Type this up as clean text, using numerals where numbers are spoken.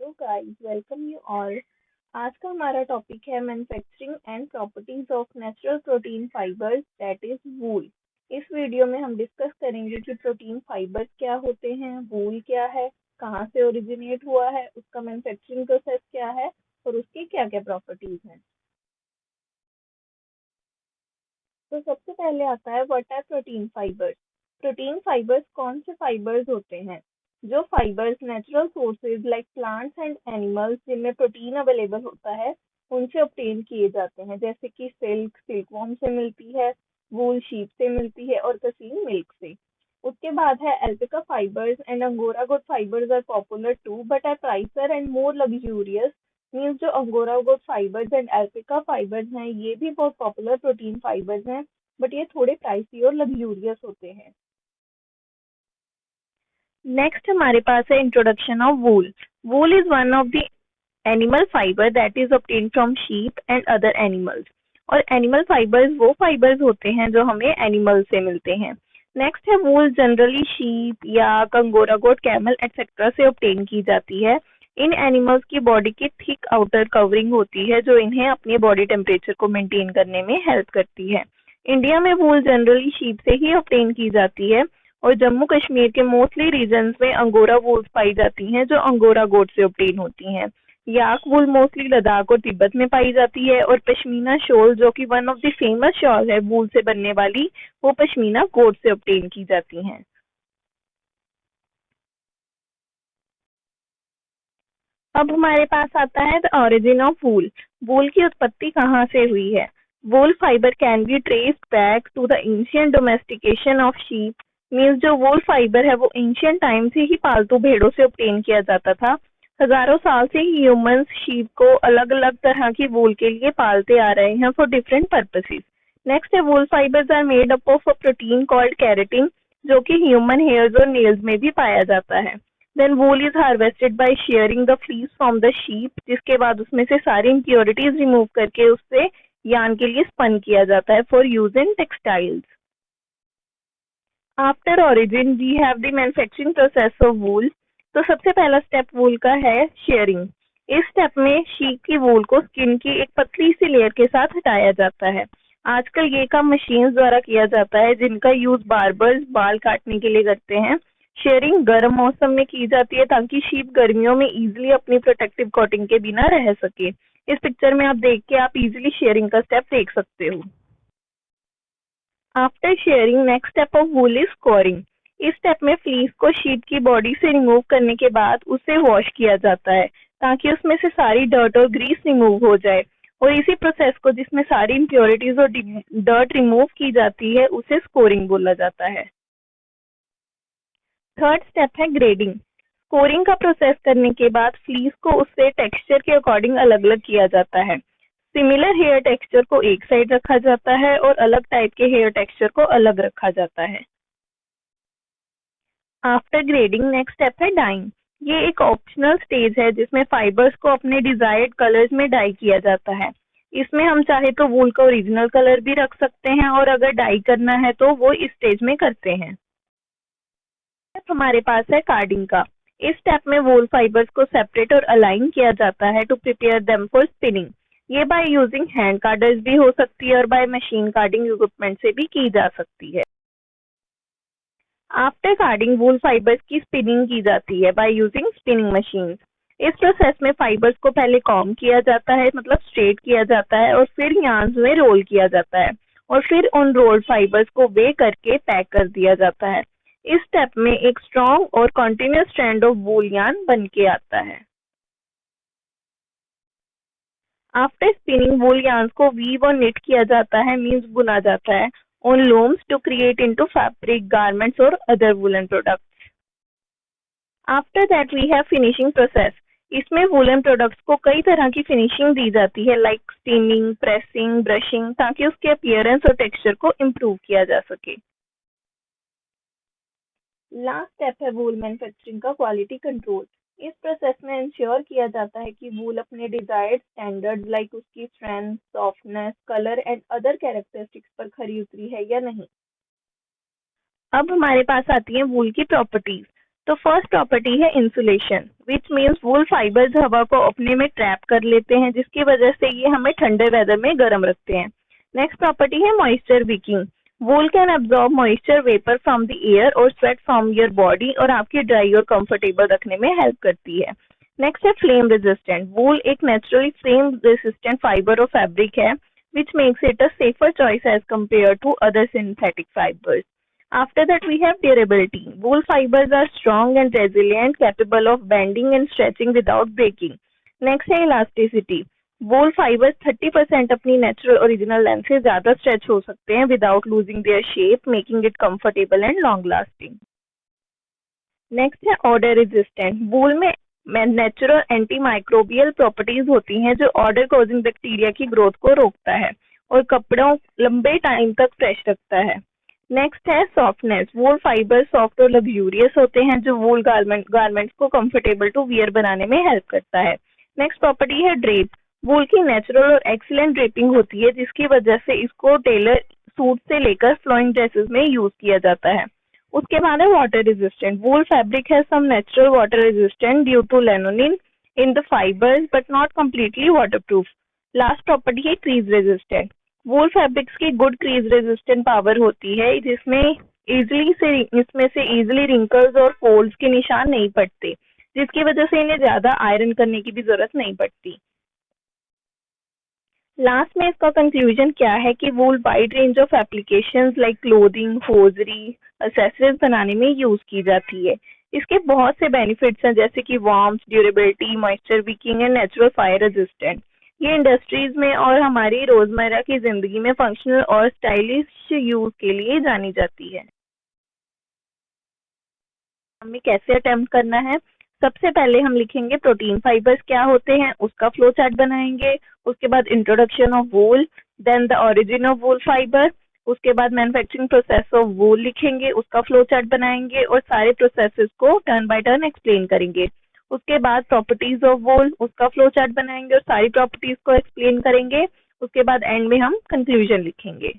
Hello guys, welcome you all. आज का हमारा टॉपिक है manufacturing and properties of natural protein fibres that is wool. इस video में हम डिस्कस करेंगे कि प्रोटीन फाइबर्स क्या होते हैं, वूल क्या है, कहाँ से ओरिजिनेट हुआ है, उसका मैन्युफैक्चरिंग प्रोसेस क्या है और उसकी क्या क्या प्रॉपर्टीज हैं। तो सबसे पहले आता है what are protein fibres. Protein fibres कौन से फाइबर्स होते हैं? जो fibres natural sources like plants and animals जिनमें प्रोटीन अवेलेबल होता है उनसे ऑब्टेन किए जाते हैं, जैसे कि सिल्क वॉर्म से मिलती है, वूल शीप से मिलती है और कसीन मिल्क से। उसके बाद है alpaca fibres and angora goat fibres are popular too but are pricier and more luxurious. Means जो angora goat fibres and alpaca fibres हैं ये भी बहुत पॉपुलर प्रोटीन फाइबर्स हैं, बट ये थोड़े प्राइसी और लग्जूरियस होते हैं। नेक्स्ट हमारे पास है introduction of wool. Wool is one of the animal fibre that is obtain from sheep and other animals. और एनिमल फाइबर्स वो फाइबर्स होते हैं जो हमें एनिमल से मिलते हैं। नेक्स्ट है वूल जनरली शीप या कंगोरा गोट, कैमल एटसेट्रा से ऑब्टेन की जाती है। इन एनिमल्स की बॉडी की थिक आउटर कवरिंग होती है जो इन्हें अपने बॉडी टेम्परेचर को मेंटेन करने में हेल्प करती है। इंडिया में वूल जनरली शीप से ही ऑब्टेन की जाती है और जम्मू कश्मीर के मोस्टली रीजन्स में अंगोरा वूल्स पाई जाती हैं जो अंगोरा गोट से ऑब्टेन होती हैं। याक वूल मोस्टली लद्दाख और तिब्बत में पाई जाती है और पश्मीना शॉल जो कि one of the famous shawl है वूल से बनने वाली, वो पश्मीना गोट से ऑब्टेन की जाती हैं। अब हमारे पास आता है the origin of wool. Wool की उत्पत्ति कहाँ से हुई है? Wool fibre can be traced back to the ancient domestication of sheep. Means जो वूल फाइबर है वो एंशियंट टाइम से ही पालतू भेड़ों से ऑब्टेन किया जाता था। हजारों साल से ही ह्यूमंस शीप को अलग अलग तरह की वूल के लिए पालते आ रहे हैं फॉर डिफरेंट पर्पसेस। नेक्स्ट है wool fibres are made up of a protein called keratin जो कि ह्यूमन हेयर्स और नेल्स में भी पाया जाता है। Then wool is harvested by shearing the fleece from the sheep, जिसके बाद उसमें से सारी इम्प्योरिटीज रिमूव करके उससे यार्न के लिए स्पन किया जाता है for use in textiles. After origin we have the manufacturing process of wool. तो सबसे पहला स्टेप वूल का है शेयरिंग। इस स्टेप में शीप की वूल को स्किन की एक पतली सी लेयर के साथ हटाया जाता है। आजकल ये काम मशीन्स द्वारा किया जाता है जिनका यूज बार्बर्स बाल काटने के लिए करते हैं। शेयरिंग गर्म मौसम में की जाती है ताकि शीप गर्मियों में इजीली अपनी प्रोटेक्टिव कोटिंग के बिना रह सके। इस पिक्चर में आप देख के आप इजीली शेयरिंग का स्टेप देख सकते हो। After sharing next step of wool is scoring. इस स्टेप में फ्लीस को शीप की बॉडी से रिमूव करने के बाद उसे वॉश किया जाता है ताकि उसमें से सारी डर्ट और ग्रीस रिमूव हो जाए। और इसी प्रोसेस को जिसमें सारी इम्प्योरिटीज और डर्ट रिमूव की जाती है उसे स्कोरिंग बोला जाता है। थर्ड स्टेप है ग्रेडिंग। स्कोरिंग का प्रोसेस करने के बाद फ्लीस को उससे टेक्सचर के अकॉर्डिंग अलग अलग किया जाता है। सिमिलर हेयर टेक्सचर को एक साइड रखा जाता है और अलग टाइप के हेयर टेक्सचर को अलग रखा जाता है। आफ्टर ग्रेडिंग नेक्स्ट स्टेप है डाइंग। ये एक ऑप्शनल स्टेज है जिसमें फाइबर्स को अपने डिजायर्ड कलर्स में डाई किया जाता है। इसमें हम चाहे तो वूल का ओरिजिनल कलर भी रख सकते हैं और अगर डाई करना है तो वो इस स्टेज में करते हैं। स्टेप हमारे पास है कार्डिंग का। इस स्टेप में वूल फाइबर्स को सेपरेट और अलाइन किया जाता है to prepare them for spinning. ये बाय यूजिंग हैंड कार्डर्स भी हो सकती है और बाय मशीन कार्डिंग इक्विपमेंट से भी की जा सकती है। आफ्टर कार्डिंग वूल फाइबर्स की स्पिनिंग की जाती है बाय यूजिंग स्पिनिंग मशीन्स। इस प्रोसेस में फाइबर्स को पहले कॉम किया जाता है, मतलब स्ट्रेट किया जाता है, और फिर यार्न्स में रोल किया जाता है और फिर उन रोल्ड फाइबर्स को वे करके पैक कर दिया जाता है। इस स्टेप में एक स्ट्रॉन्ग और continuous strand of wool yarn बन के आता है। आफ्टर स्पिनिंग वूल यार्न्स को वीव और निट किया जाता है, मीन्स बुना जाता है on looms to create into fabric, garments और other woollen products. After that we have finishing process. इसमें वूलन प्रोडक्ट्स को कई तरह की फिनिशिंग दी जाती है लाइक स्टीमिंग, प्रेसिंग, ब्रशिंग, ताकि उसके अपीयरेंस और टेक्सचर को इम्प्रूव किया जा सके। लास्ट स्टेप है वूल मैन्युफैक्चरिंग का क्वालिटी कंट्रोल। इस प्रोसेस में इंश्योर किया जाता है कि वूल अपने डिजायर्ड स्टैंडर्ड्स लाइक उसकी strength, softness, colour and other characteristics पर खरी उतरी है या नहीं। अब हमारे पास आती है वूल की प्रॉपर्टीज। तो फर्स्ट प्रॉपर्टी है insulation, which means wool fibres हवा को अपने में ट्रैप कर लेते हैं, जिसकी वजह से ये हमें ठंडे वेदर में गर्म रखते हैं। नेक्स्ट प्रॉपर्टी है moisture Viking, wool can absorb moisture vapour from the air और स्वेट फ्रॉम योर बॉडी और आपकी ड्राई और कंफर्टेबल रखने में हेल्प करती है। नेक्स्ट है फ्लेम रेजिस्टेंट, वूल एक नेचुरली फ्लेम रेजिस्टेंट फाइबर और फैब्रिक है which makes it a safer choice as compared to other synthetic fibers. After that, we have durability. Wool fibers are strong and resilient, capable of bending and stretching without breaking. Next है elasticity. Wool fibers 30% अपनी natural original length से ज़्यादा stretch हो सकते हैं without losing their shape, making it comfortable and long lasting. Next है order resistant, वूल में natural anti microbial properties होती हैं जो ऑर्डर कॉजिंग बैक्टीरिया की ग्रोथ को रोकता है और कपड़ों लंबे टाइम तक फ्रेश रखता है। नेक्स्ट है सॉफ्टनेस, वूल फाइबर सॉफ्ट और लग्जूरियस होते हैं जो वूल गारमेंट्स को कंफर्टेबल टू वियर बनाने में हेल्प करता है। नेक्स्ट प्रॉपर्टी है ड्रेप, वूल की नेचुरल और एक्सीलेंट ड्रेपिंग होती है जिसकी वजह से इसको टेलर सूट से लेकर फ्लोइंग ड्रेसेस में यूज किया जाता है। उसके बाद है वाटर रेजिस्टेंट, वूल फैब्रिक है some natural water resistant due to lanolin in the fibres but not completely waterproof. Last property है क्रीज रेजिस्टेंट, वूल फैब्रिक्स की गुड क्रीज रेजिस्टेंट पावर होती है इसमें से इजीली रिंकल्स और फोल्ड्स के निशान नहीं पड़ते, जिसकी वजह से इन्हें ज्यादा आयरन करने की भी जरूरत नहीं पड़ती। लास्ट में इसका कंक्लूजन क्या है कि wool wide range of applications like clothing, hosiery, accessories बनाने में यूज की जाती है। इसके बहुत से बेनिफिट्स हैं जैसे कि warmth, durability, moisture Viking and natural fire resistant. ये इंडस्ट्रीज में और हमारी रोजमर्रा की जिंदगी में फंक्शनल और स्टाइलिश यूज के लिए जानी जाती है। हमें कैसे अटेम्प्ट करना है? सबसे पहले हम लिखेंगे प्रोटीन फाइबर्स क्या होते हैं, उसका फ्लो चार्ट बनाएंगे। उसके बाद introduction of wool, then the origin of wool fibre, उसके बाद मैन्युफैक्चरिंग प्रोसेस ऑफ वूल लिखेंगे, उसका फ्लो चार्ट बनाएंगे और सारे प्रोसेसेस को टर्न बाय टर्न एक्सप्लेन करेंगे। उसके बाद प्रॉपर्टीज ऑफ वूल, उसका फ्लो चार्ट बनाएंगे और सारी प्रॉपर्टीज को एक्सप्लेन करेंगे। उसके बाद एंड में हम कंक्लूजन लिखेंगे।